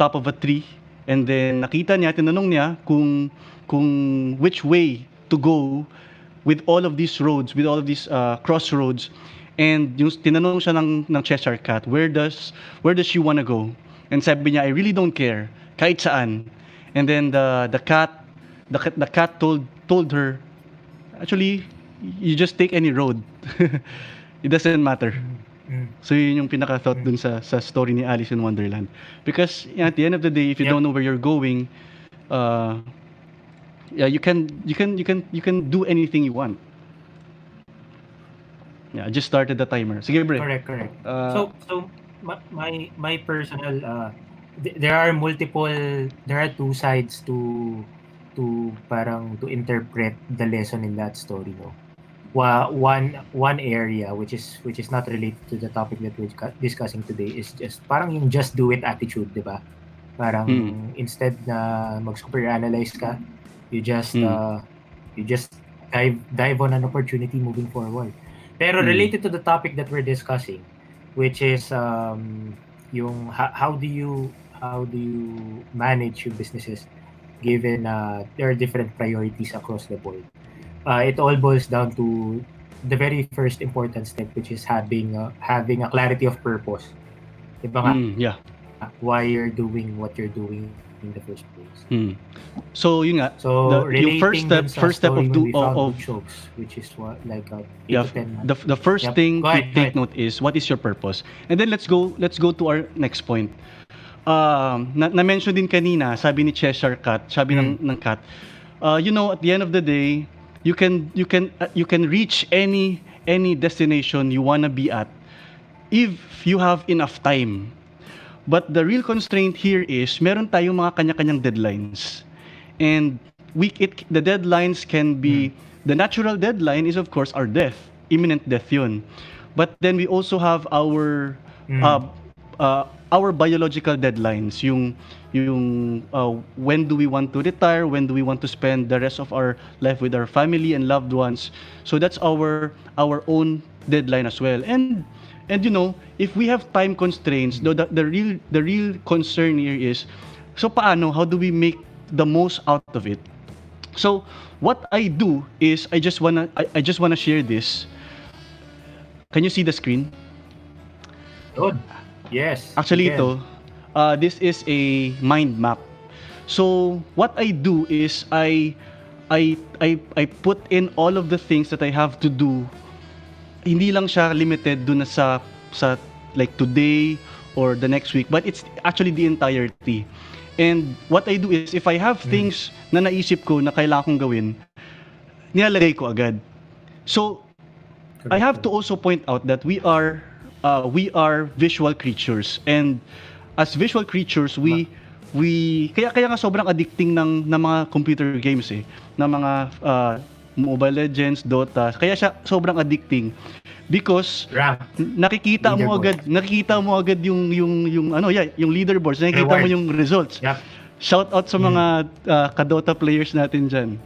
top of a tree, and then nakita niya, tinanong niya kung which way to go with all of these roads, with all of these crossroads. And yung tinanong siya ng Cheshire Cat, where does she wanna go? And sabi niya, I really don't care, kahit saan. And then the cat told her, actually, you just take any road. It doesn't matter. So yun yung pinaka-thought dun sa story ni Alice in Wonderland. Because at the end of the day, if you don't know where you're going, yeah, you can do anything you want. Yeah, I just started the timer. Sige, bre. Correct. So my personal there are two sides to interpret the lesson in that story, no. One area which is not related to the topic that we're discussing today is just parang yung just do it attitude, di ba? Parang instead na mag-super analyze ka, you just dive on an opportunity moving forward. Pero related to the topic that we're discussing, which is yung how do you manage your businesses given there are different priorities across the board. It all boils down to the very first important step, which is having a clarity of purpose. Diba nga? Yeah. Why you're doing what you're doing in the first place. So yun nga. So yung first step of jokes, which is what like the first thing to take note is what is your purpose. And then let's go to our next point. Na-mention din kanina, sabi ni Cheshire Cat, sabi ng cat, at the end of the day, you can reach any destination you wanna be at if you have enough time. But the real constraint here is meron tayong mga kanya-kanyang deadlines. And the deadlines can be, the natural deadline is of course our death, imminent death yun. But then we also have our biological deadlines, yung when do we want to retire, when do we want to spend the rest of our life with our family and loved ones. So that's our own deadline as well. And if we have time constraints, the real concern here is, so paano, how do we make the most out of it? So what I do is I just wanna share this. Can you see the screen? Good. Yes. Actually, this is a mind map. So what I do is I put in all of the things that I have to do. Hindi lang siya limited dun sa like today or the next week, but it's actually the entirety. And what I do is if I have things na naisip ko na kailangan kong gawin, nilalagay ko agad. So I have to also point out that we are visual creatures, and as visual creatures we kaya nga sobrang addicting ng mga computer games na mga Mobile Legends, Dota. Kaya siya sobrang addicting because nakikita mo agad yung leaderboards, nakikita mo yung results. Yep. Shout out sa mga ka-Dota players natin diyan.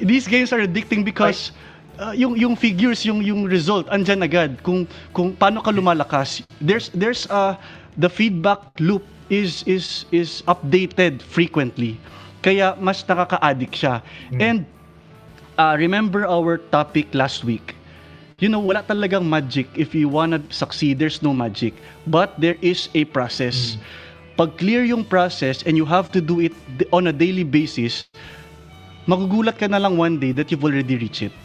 These games are addicting because yung figures, yung result andyan agad, kung paano ka lumalakas. There's the feedback loop is updated frequently, kaya mas nakaka-addict siya. And remember our topic last week, wala talagang magic. If you wanna succeed, there's no magic, but there is a process. Pag clear yung process and you have to do it on a daily basis, magugulat ka na lang one day that you've already reached it.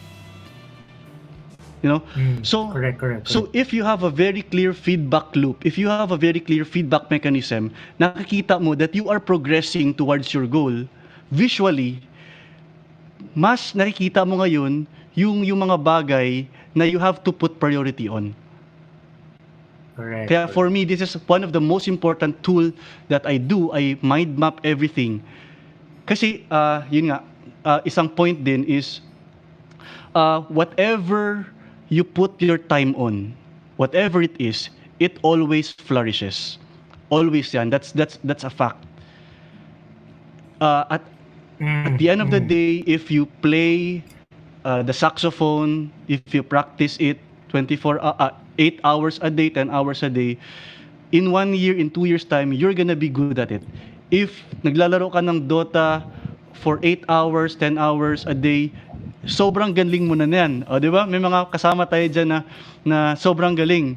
So correct. So if you have a very clear feedback loop, if you have a very clear feedback mechanism, nakikita mo that you are progressing towards your goal visually, mas nakikita mo ngayon yung mga bagay na you have to put priority on. Correct. Kaya for me, this is one of the most important tool that I do. I mind map everything. Kasi yun nga, isang point din is whatever you put your time on, whatever it is, it always flourishes. Always yan. That's a fact. At the end of the day, if you play the saxophone, if you practice it 8 hours a day, 10 hours a day, in 1 year, in 2 years time, you're gonna be good at it. If naglalaro ka ng Dota for 8 hours, 10 hours a day, sobrang galing mo na yan. O, di ba? May mga kasama tayo dyan na sobrang galing.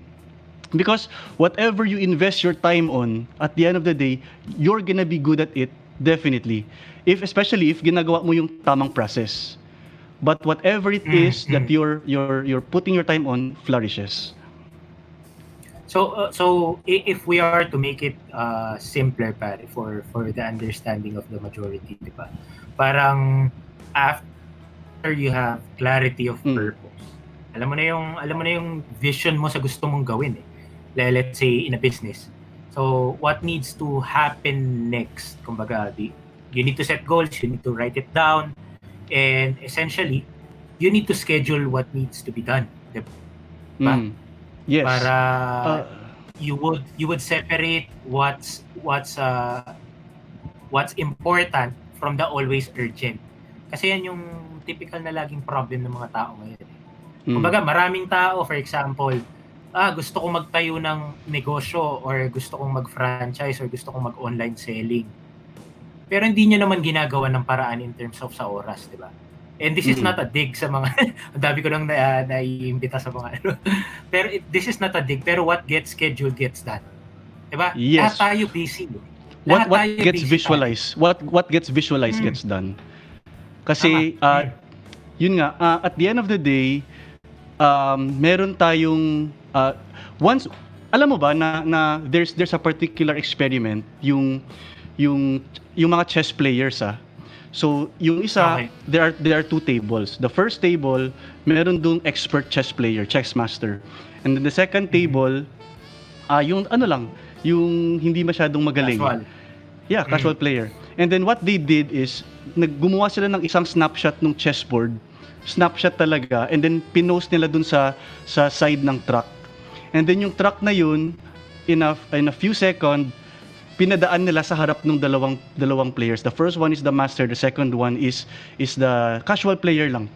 Because whatever you invest your time on, at the end of the day, you're gonna be good at it, definitely. Especially if ginagawa mo yung tamang process. But whatever it is that you're putting your time on flourishes. So if we are to make it simpler pare for the understanding of the majority, di ba? Parang after you have clarity of purpose, alam mo na yung vision mo sa gusto mong gawin eh. Let's say in a business. So what needs to happen next? Kumbaga, you need to set goals, you need to write it down, and essentially you need to schedule what needs to be done. Di ba? Yes. Para you would separate what's important from the always urgent. Kasi yan yung typical na laging problem ng mga tao ngayon. Kumbaga, maraming tao, for example, gusto kong magtayo ng negosyo or gusto kong mag-franchise or gusto kong mag-online selling. Pero hindi nyo naman ginagawa ng paraan in terms of sa oras, di ba? And this is not a dig sa mga, ang dami ko lang naiimbita sa mga ano. Pero this is not a dig, pero what gets scheduled gets done. Diba? Yes. Lahat tayo busy. What gets visualized, what gets visualized gets done. Kasi, yun nga, at the end of the day, meron tayong, once, alam mo ba na there's a particular experiment, yung mga chess players So, yung isa, there are two tables. The first table, meron dong expert chess player, chess master. And then the second table, yung ano lang, yung hindi masyadong magaling. Casual. Yeah, casual player. And then what they did is, gumawa sila ng isang snapshot ng chessboard. Snapshot talaga. And then pinost nila dun sa side ng track. And then yung track na yun, in a few seconds, pinadaan nila sa harap ng dalawang players. The first one is the master, the second one is the casual player lang.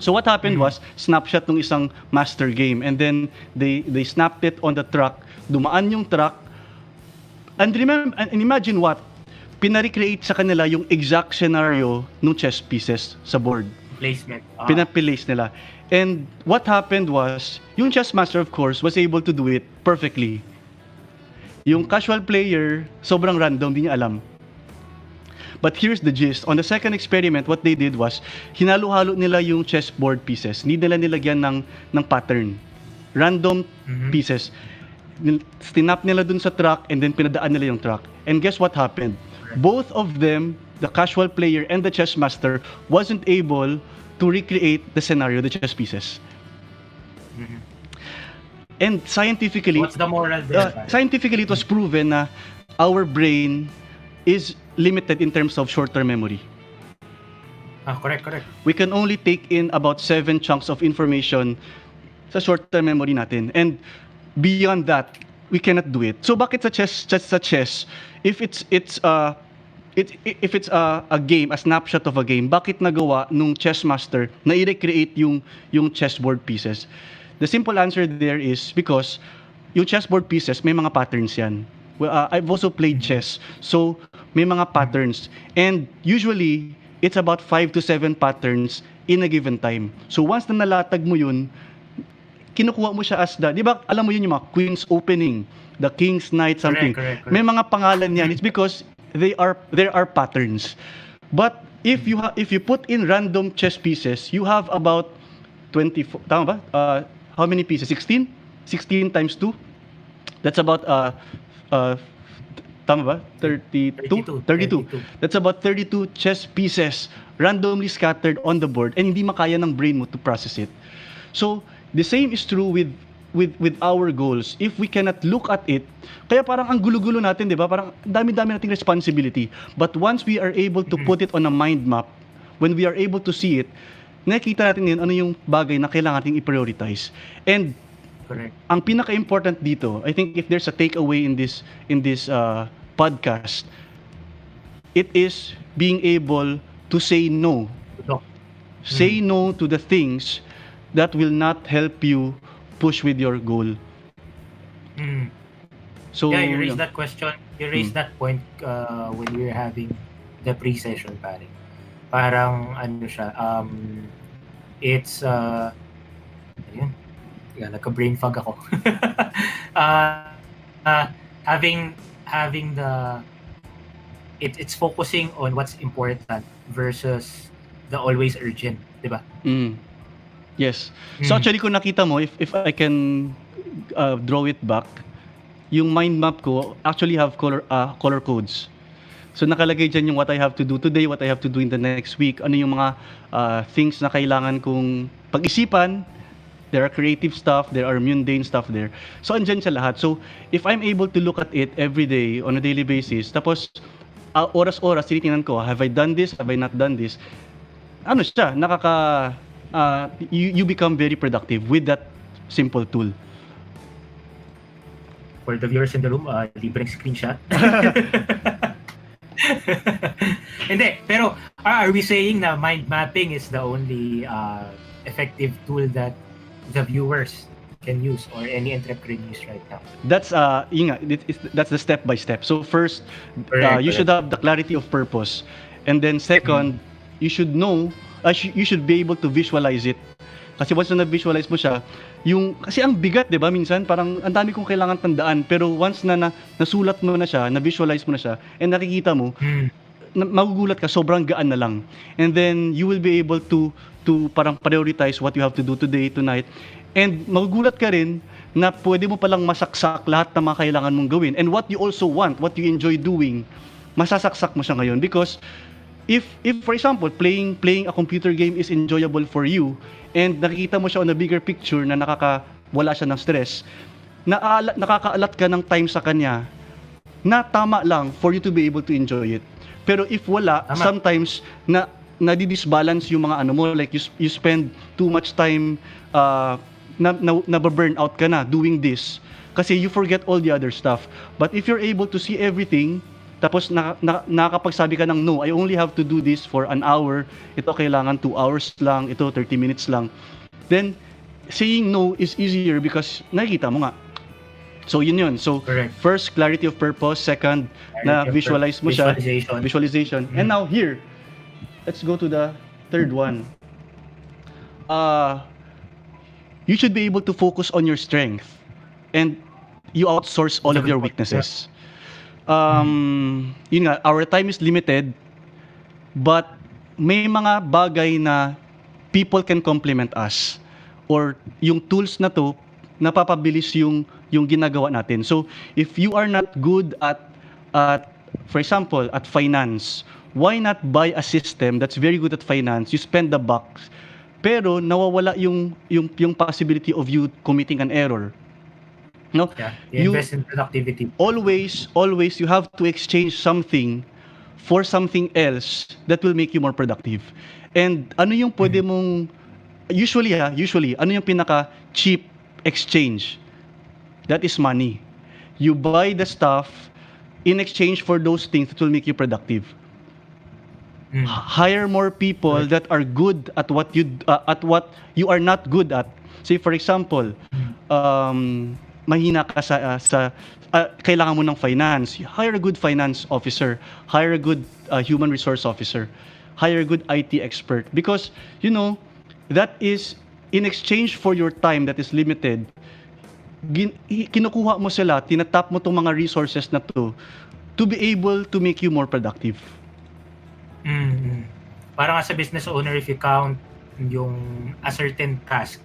So what happened was, snapshot ng isang master game, and then they snapped it on the track. Dumaan yung track, and imagine what? Pina-recreate sa kanila yung exact scenario ng chess pieces sa board. Placement. Pinaplace nila. And what happened was, yung chess master of course was able to do it perfectly. Yung casual player, sobrang random, hindi niya alam. But here's the gist. On the second experiment, what they did was, hinalo-halo nila yung chessboard pieces. Hindi nila nilagyan ng pattern. Random pieces. Tinap nila dun sa track, and then pinadaan nila yung track. And guess what happened? Both of them, the casual player and the chess master, wasn't able to recreate the scenario, the chess pieces. And scientifically, what's the moral there? Scientifically, it was proven na our brain is limited in terms of short-term memory. Correct. We can only take in about 7 chunks of information sa short-term memory natin. And beyond that, we cannot do it. So bakit sa chess, if it's a game, a snapshot of a game, bakit nagawa nung chess master na i-recreate yung chessboard pieces? The simple answer there is because yung chessboard pieces, may mga patterns yan. Well, I've also played chess, so may mga patterns. And usually, it's about 5 to 7 patterns in a given time. So once na nalatag mo yun, kinukuha mo siya as di ba, alam mo yun yung mga Queen's Opening, the King's Knight, something. Correct. May mga pangalan yan. It's because there are patterns. But if you put in random chess pieces, you have about 24, tama ba? How many pieces? 16? 16 times 2? That's about tama ba? 32? 32. That's about 32 chess pieces randomly scattered on the board, and hindi makaya ng brain mo to process it. So, the same is true with our goals. If we cannot look at it, kaya parang ang gulo-gulo natin, di ba? Parang dami-dami nating responsibility. But once we are able to put it on a mind map, when we are able to see it, nakikita natin yun, ano yung bagay na kailangan nating i-prioritize. And correct. Ang pinaka-important dito, I think if there's a takeaway in this podcast, it is being able to say no. Say no to the things that will not help you push with your goal. So, Yeah, you raised yun. that question. You raised that point when we were having the pre-session, pare. Parang ano siya, it's ayun, yeah, nagka-brain fog ako. Having the it's focusing on what's important versus the always urgent, 'di ba? Yes. So actually kung nakita mo, if I can draw it back, yung mind map ko actually have color codes. So nakalagay diyan yung what I have to do today, what I have to do in the next week, ano yung mga things na kailangan kong pag-isipan. There are creative stuff, there are mundane stuff there. So andyan siya lahat. So if I'm able to look at it every day on a daily basis, tapos oras-oras tinitingnan ko, have I done this? Have I not done this? Ano siya, you become very productive with that simple tool. For the viewers in the room, libreng screenshot. Hindi, pero are we saying na mind mapping is the only effective tool that the viewers can use or any entrepreneurs right now? That's that's the step by step. So first, you should have the clarity of purpose, and then second, you should know, you should be able to visualize it. Kasi once na visualize mo siya, kasi ang bigat, 'di ba? Minsan parang ang dami kong kailangan tandaan, pero once na nasulat mo na siya, na visualize mo na siya, and nakikita mo, magugulat ka, sobrang gaan na lang. And then you will be able to parang prioritize what you have to do today, tonight. And magugulat ka rin na pwede mo palang masaksak lahat ng mga kailangan mong gawin. And what you also want, what you enjoy doing, masasaksak mo siya ngayon. Because if for example, playing a computer game is enjoyable for you, and nakikita mo siya on a bigger picture na wala siya ng stress, nakakaalat ka ng time sa kanya na tama lang for you to be able to enjoy it. Pero if wala, sometimes nadidisbalance yung mga ano mo, like you spend too much time, na-burn out ka na doing this kasi you forget all the other stuff. But if you're able to see everything, tapos nakakapagsabi ka ng no, I only have to do this for an hour, ito kailangan 2 hours lang, ito 30 minutes lang, then saying no is easier because nakikita mo nga. So yun. So correct. First, clarity of purpose. Second, na visualize mo siya. Visualization. And now here, let's go to the third one. You should be able to focus on your strength and you outsource all of your weaknesses. Yun nga, our time is limited, but may mga bagay na people can complement us, or yung tools na to napapabilis yung ginagawa natin. So if you are not good at for example at finance, why not buy a system that's very good at finance? You spend the bucks, pero nawawala yung possibility of you committing an error. No? Yeah, you invest in productivity. Always you have to exchange something for something else that will make you more productive. And ano yung pwede mong usually ano yung pinaka cheap exchange? That is money. You buy the stuff in exchange for those things that will make you productive. Hire more people that are good at what you are not good at. Say for example, mahina ka sa kailangan mo ng finance, hire a good finance officer, hire a good human resource officer, hire a good IT expert, because that is in exchange for your time that is limited. Kinukuha mo sila, tinatap mo tong mga resources na to be able to make you more productive. Parang as a business owner, if you count yung a certain task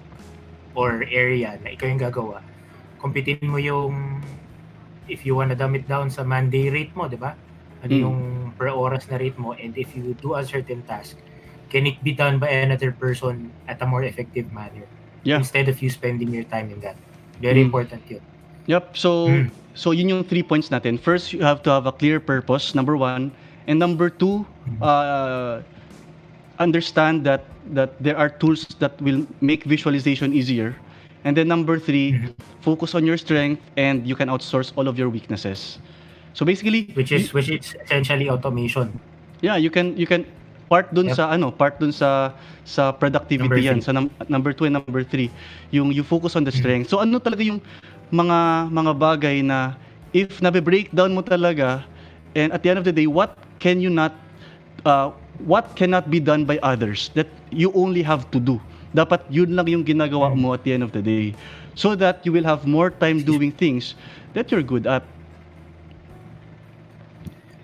or area na ikaw yung gagawa, kumpitin mo yung, if you wanna dumb it down sa Monday rate mo, di ba? Ano yung per oras na rate mo, and if you do a certain task, can it be done by another person at a more effective manner? Yeah. Instead of you spending your time in that. Very important yun. Yep. So yun yung 3 points natin. First, you have to have a clear purpose, number 1. And number 2, understand that there are tools that will make visualization easier. And then number 3, focus on your strength and you can outsource all of your weaknesses. So basically, which is essentially automation. Yeah, you can part dun sa productivity yan, sa number 2 and number 3, yung you focus on the strength. So ano talaga yung mga bagay na if nabe-breakdown mo talaga, and at the end of the day, what cannot be done by others that you only have to do. Dapat yun lang yung ginagawa mo at the end of the day. So that you will have more time doing things that you're good at.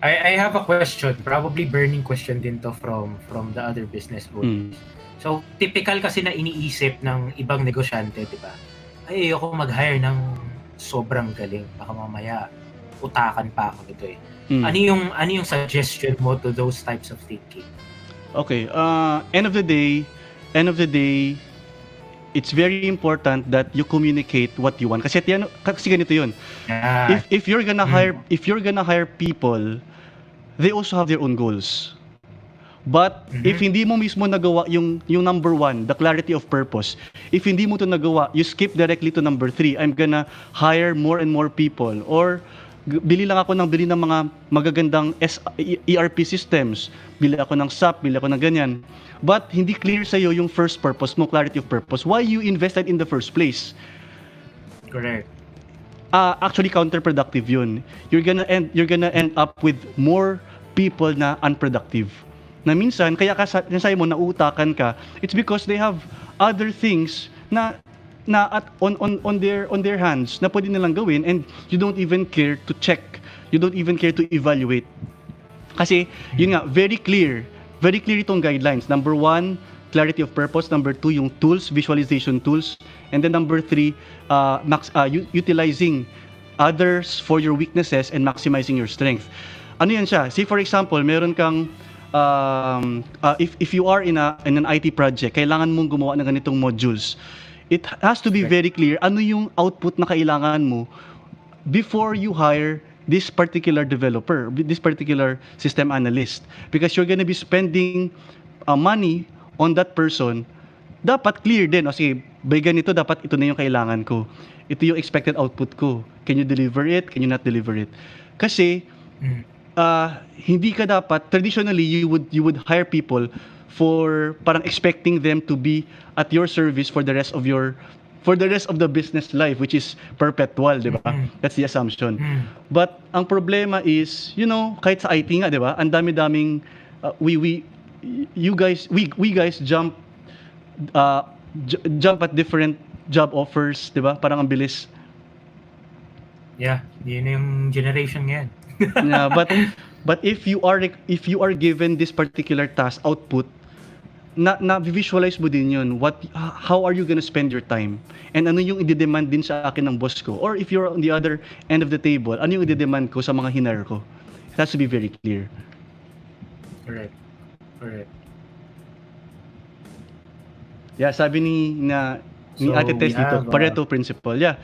I have a question, probably burning question din to from the other business owners. So, typical kasi na iniisip ng ibang negosyante, di ba? Ay, ayoko mag-hire ng sobrang galing. Baka mamaya utakan pa ako nito eh. Ano yung suggestion mo to those types of thinking? Okay, end of the day, it's very important that you communicate what you want. Kasi ganito 'yun. Yeah. If you're gonna hire people, they also have their own goals. But if hindi mo mismo nagawa yung number 1, the clarity of purpose, if hindi mo to nagawa, you skip directly to number 3, I'm gonna hire more and more people, or bili lang ako ng mga magagandang ERP systems, bili ako ng SAP, bili ako ng ganyan. But hindi clear sa'yo yung first purpose mo, clarity of purpose, why you invested in the first place. Correct. Actually counterproductive yun. You're gonna end up with more people na unproductive. Na minsan, kaya sinasabi mo nautakan ka, it's because they have other things na on their hands na pwede nilang gawin, and you don't even care to check, you don't even care to evaluate. Kasi yun nga, very clear itong guidelines. Number 1, clarity of purpose. Number 2, yung tools, visualization tools. And then number 3, utilizing others for your weaknesses and maximizing your strength. Ano yan siya? Say for example, meron kang if you are in an IT project, kailangan mong gumawa ng ganitong modules. It has to be very clear ano yung output na kailangan mo before you hire this particular developer, this particular system analyst. Because you're gonna be spending money on that person. Dapat clear din. O sige, by ganito, dapat ito na yung kailangan ko. Ito yung expected output ko. Can you deliver it? Can you not deliver it? Kasi, hindi ka dapat, traditionally, you would hire people for parang expecting them to be at your service for the rest of the business life, which is perpetual, di ba? That's the assumption. But ang problema is, kahit sa IT nga, di ba? Ang dami-daming we guys jump at different job offers, di ba? Parang ang bilis. Yeah, yun yung generation ngayon. Yeah, but if you are given this particular task output, na visualize mo din yun, how are you gonna spend your time, and ano yung i-demand din sa akin ng boss ko, or if you're on the other end of the table, ano yung i-demand ko sa mga hinire ko. It has to be very clear. Correct. Yeah, sabi ni Ate Tess dito, Pareto principle. Yeah,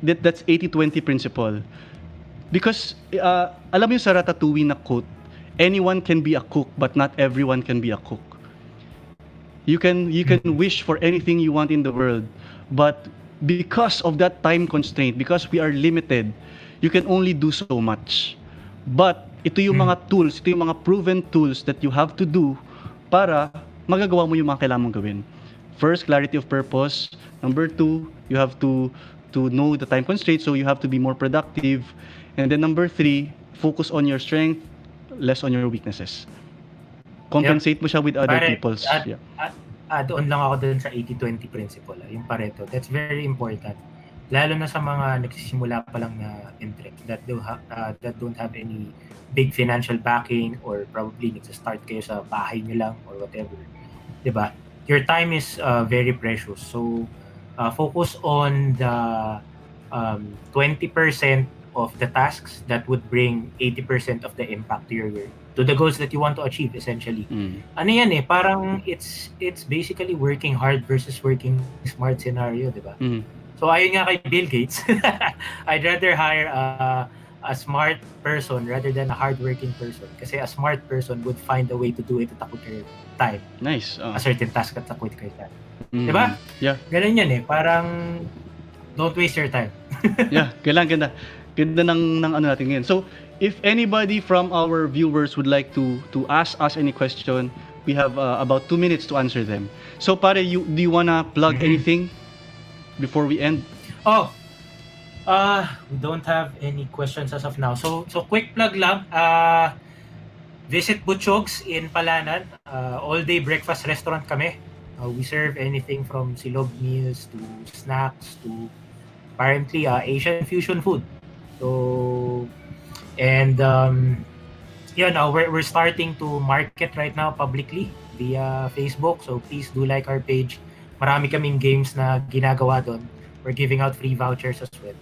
that's 80-20 principle. Because alam mo yung sa Ratatouille na quote, anyone can be a cook but not everyone can be a cook. You can wish for anything you want in the world, but because of that time constraint, because we are limited, you can only do so much. But ito yung mga tools, ito yung mga proven tools that you have to do para magagawa mo yung mga kailangan mong gawin. First, clarity of purpose. Number 2, you have to know the time constraint, so you have to be more productive. And then number 3, focus on your strength, less on your weaknesses. Compensate mo siya with other people's. Doon lang ako dun sa 80-20 principle, yung Pareto. That's very important. Lalo na sa mga nagsisimula pa lang na entrep that don't have any big financial backing, or probably nagsa-start kayo sa bahay nyo lang or whatever. Diba? Your time is very precious. So, focus on the 20% of the tasks that would bring 80% of the impact to the goals that you want to achieve, essentially. Ano yan parang it's basically working hard versus working smart scenario, di ba? So ayon nga kay Bill Gates, I'd rather hire a smart person rather than a hardworking person, kasi a smart person would find a way to do it at a quicker time. Nice. A certain task at a quicker time. Di ba? Yeah. Ganun yan parang don't waste your time. Yeah, ganda ng ano natin ngayon. So, if anybody from our viewers would like to ask us any question, we have about 2 minutes to answer them. So, pare, do you wanna plug anything before we end? We don't have any questions as of now. So quick plug lang. Visit Butchog's in Palanan. All-day breakfast restaurant kami. We serve anything from silog meals to snacks to apparently Asian fusion food. So, and we're starting to market right now publicly via Facebook. So please do like our page. Marami kaming games na ginagawa doon. We're giving out free vouchers as well.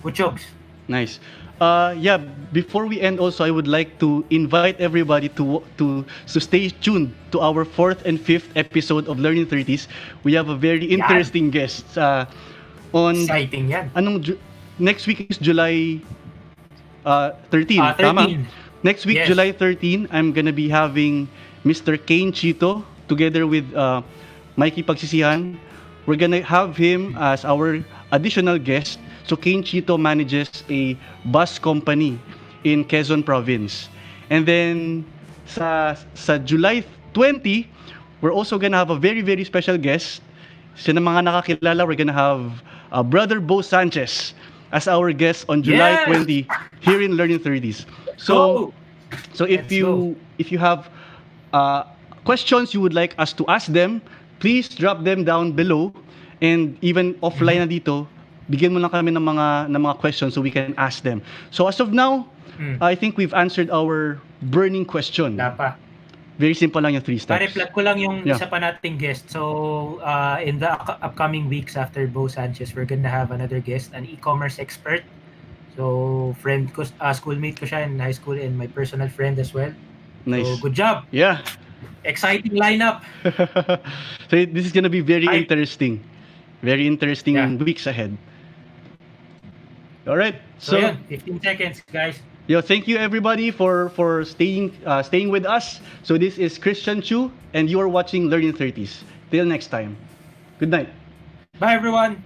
Butchogs. Nice. Yeah, before we end also, I would like to invite everybody to stay tuned to our 4th and 5th episode of Learning 30s. We have a very interesting guest. On Exciting yan. Next week is July 13. 13. Tama? Next week, Yes. July 13, I'm gonna be having Mr. Kane Chito together with Mikey Pagsisihan. We're gonna have him as our additional guest. So Kane Chito manages a bus company in Quezon Province. And then sa July 20, we're also gonna have a very, very special guest. Sa mga nakakilala, we're gonna have Brother Bo Sanchez as our guest on July Yes! 20 here in Learning 30s. So if you have questions you would like us to ask them, please drop them down below, and even offline na dito, bigyan mo lang kami ng mga questions so we can ask them. So as of now, I think we've answered our burning question. Wala pa. Very simple lang yung 3 steps. Pare, plug ko lang yung Yeah. isa pa nating guest. So, in the upcoming weeks after Bo Sanchez, we're gonna have another guest, an e-commerce expert. So, friend ko, schoolmate ko siya in high school and my personal friend as well. Nice. So, good job. Yeah. Exciting lineup. So this is gonna be very Hi. interesting. Very interesting Yeah. weeks ahead. All right. So, yun, 15 seconds, guys. Yo, thank you everybody for staying with us. So this is Christian Chu, and you are watching Learning 30s. Till next time. Good night. Bye, everyone.